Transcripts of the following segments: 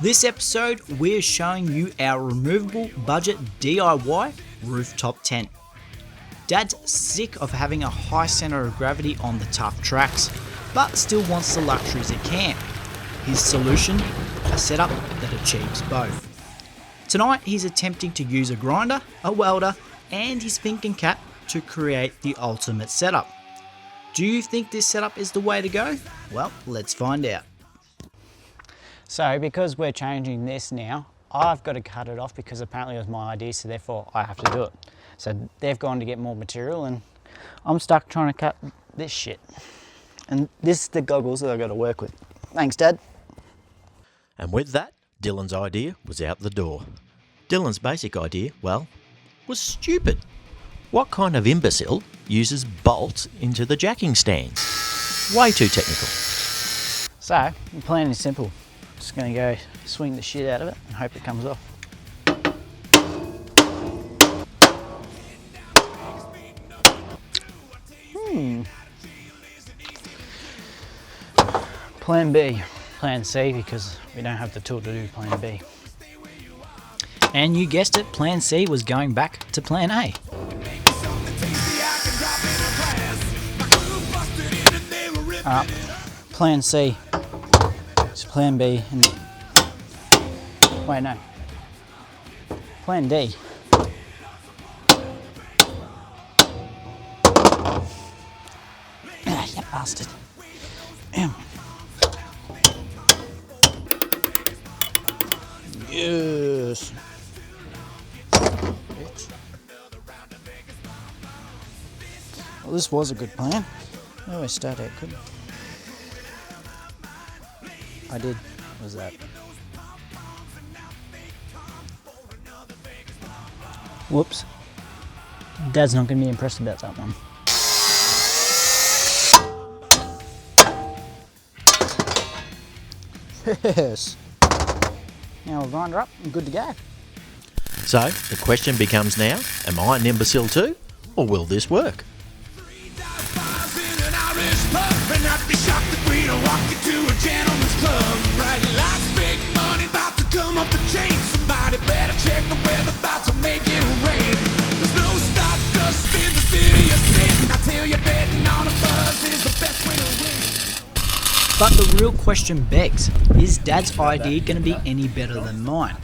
This episode, we're showing you our removable budget DIY rooftop tent. Dad's sick of having a high centre of gravity on the tough tracks, but still wants the luxuries at camp. His solution? A setup that achieves both. Tonight, he's attempting to use a grinder, a welder, and his thinking cap to create the ultimate setup. Do you think this setup is the way to go? Well, let's find out. So because we're changing this now, I've got to cut it off because apparently it was my idea, so therefore I have to do it. So they've gone to get more material and I'm stuck trying to cut this shit. And this is the goggles that I've got to work with. Thanks, Dad. And with that, Dylan's idea was out the door. Dylan's basic idea, well, was stupid. What kind of imbecile uses bolts into the jacking stands? Way too technical. So, the plan is simple. Just going to go swing the shit out of it and hope it comes off. Plan B. Plan C, because we don't have the tool to do plan B. And you guessed it, plan C was going back to plan A. Plan C. It's plan B and... Wait, no. Plan D. Ah, you bastard. Yes. Well, this was a good plan. I always start out good. I did. What was that? Whoops. Dad's not going to be impressed about that one. Yes. Now we'll grind her up and good to go. So, the question becomes now, am I an imbecile too? Or will this work? But the real question begs, is Dad's idea going to be any better than mine?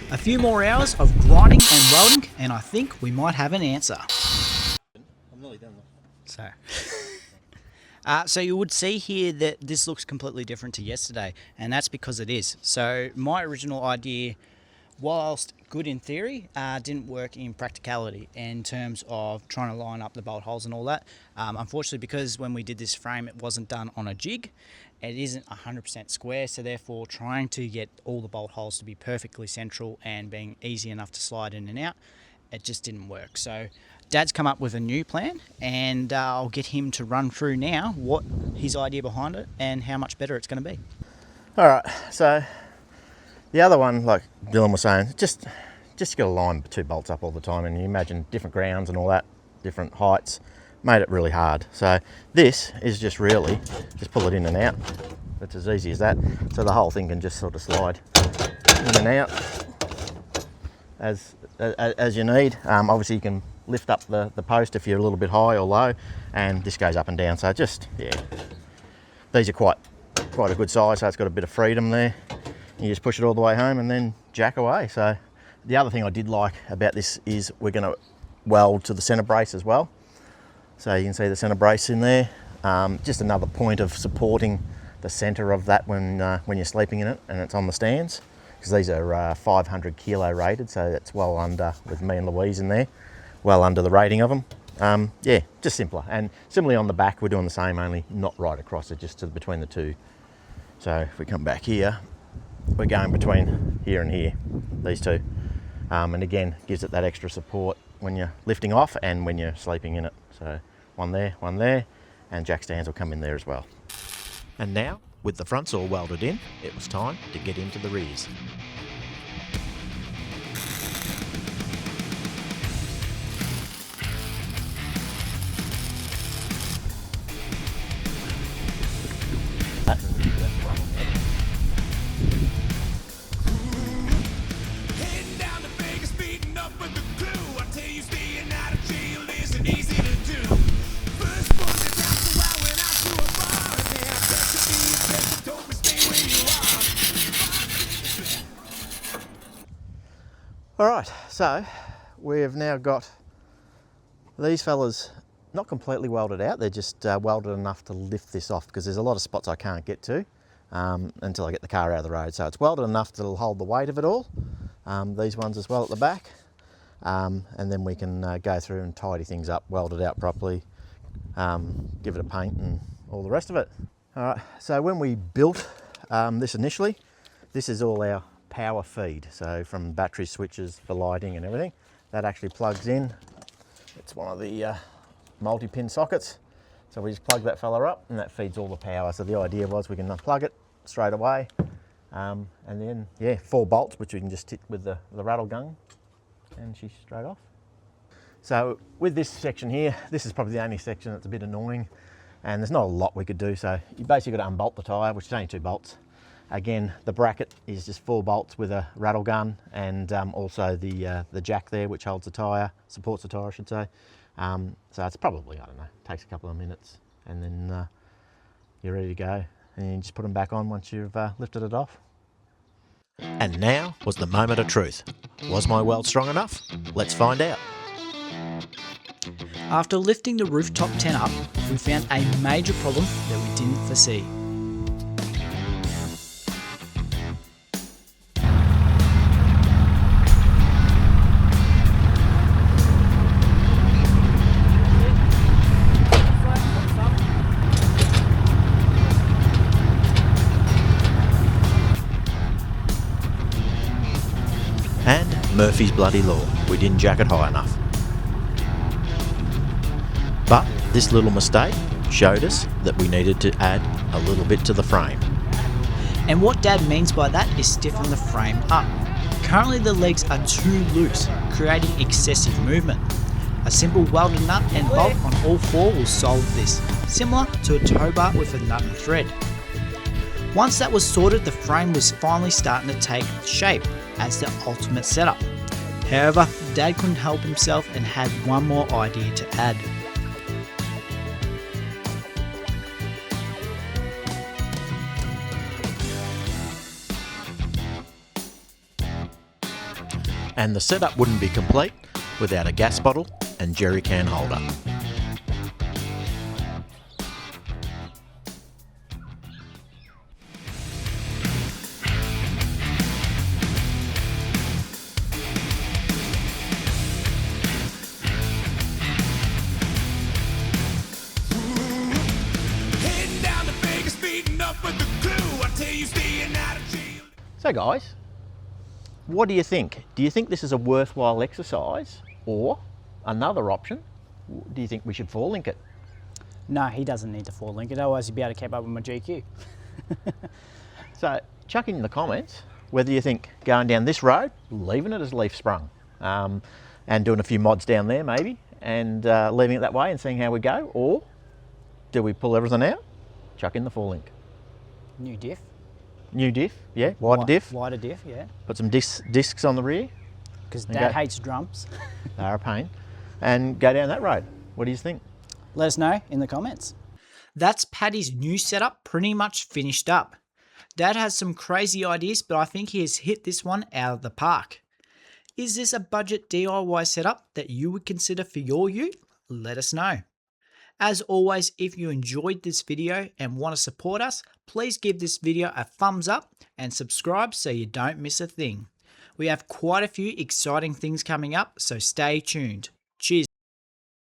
A few more hours of grinding and welding and I think we might have an answer. I'm nearly done. So you would see here that this looks completely different to yesterday, and that's because it is. So my original idea, whilst good in theory, didn't work in practicality in terms of trying to line up the bolt holes and all that. Unfortunately, because when we did this frame, it wasn't done on a jig. It isn't 100% square, so therefore trying to get all the bolt holes to be perfectly central and being easy enough to slide in and out, it just didn't work. So Dad's come up with a new plan, and I'll get him to run through now what his idea behind it and how much better it's going to be. All right, so the other one, like Dylan was saying, just got to line two bolts up all the time, and you imagine different grounds and all that, different heights, made it really hard. So this is just really, just pull it in and out. It's as easy as that. So the whole thing can just sort of slide in and out as you need. Obviously you can lift up the post if you're a little bit high or low, and this goes up and down. So just, yeah, these are quite a good size, so it's got a bit of freedom there. You just push it all the way home and then jack away. So the other thing I did like about this is we're going to weld to the centre brace as well. So you can see the centre brace in there. Just another point of supporting the centre of that when you're sleeping in it and it's on the stands, because these are 500 kilo rated, so that's well under, with me and Louise in there, well under the rating of them. Yeah, just simpler. And similarly on the back, we're doing the same, only not right across it, just between the two. So if we come back here, we're going between here and here, these two. And again, gives it that extra support when you're lifting off and when you're sleeping in it. So one there, and jack stands will come in there as well. And now, with the fronts all welded in, it was time to get into the rears. All right, so we've now got these fellas not completely welded out, they're just welded enough to lift this off because there's a lot of spots I can't get to until I get the car out of the road. So it's welded enough to hold the weight of it all. These ones as well at the back. And then we can go through and tidy things up, weld it out properly, give it a paint and all the rest of it. All right, so when we built this initially, this is all our power feed. So from battery switches for lighting and everything, that actually plugs in. It's one of the multi-pin sockets. So we just plug that fella up and that feeds all the power. So the idea was we can unplug it straight away. And then, yeah, 4 bolts, which we can just hit with the rattle gun and she's straight off. So with this section here, this is probably the only section that's a bit annoying and there's not a lot we could do. So you basically got to unbolt the tyre, which is only 2 bolts. Again, the bracket is just 4 bolts with a rattle gun and also the jack there, which holds the tyre, supports the tyre, I should say. So it's probably, I don't know, takes a couple of minutes and then you're ready to go. And you just put them back on once you've lifted it off. And now was the moment of truth. Was my weld strong enough? Let's find out. After lifting the rooftop tent up, we found a major problem that we didn't foresee. And Murphy's bloody law, we didn't jack it high enough. But this little mistake showed us that we needed to add a little bit to the frame. And what Dad means by that is stiffen the frame up. Currently the legs are too loose, creating excessive movement. A simple welded nut and bolt on all 4 will solve this, similar to a tow bar with a nut and thread. Once that was sorted, the frame was finally starting to take shape as the ultimate setup. However, Dad couldn't help himself and had one more idea to add. And the setup wouldn't be complete without a gas bottle and jerry can holder. So guys, what do you think? Do you think this is a worthwhile exercise or another option? Do you think we should 4-link it? No, he doesn't need to 4-link it, otherwise he'd be able to keep up with my GQ. So chuck in the comments whether you think going down this road, leaving it as leaf sprung and doing a few mods down there maybe and leaving it that way and seeing how we go, or do we pull everything out, chuck in the 4-link? New diff. New diff, yeah, wider diff. Wider diff, yeah. Put some discs on the rear. Because Dad hates drums. They're a pain. And go down that road. What do you think? Let us know in the comments. That's Paddy's new setup pretty much finished up. Dad has some crazy ideas, but I think he has hit this one out of the park. Is this a budget DIY setup that you would consider for your ute? Let us know. As always, if you enjoyed this video and want to support us, please give this video a thumbs up and subscribe so you don't miss a thing. We have quite a few exciting things coming up, so stay tuned. Cheers.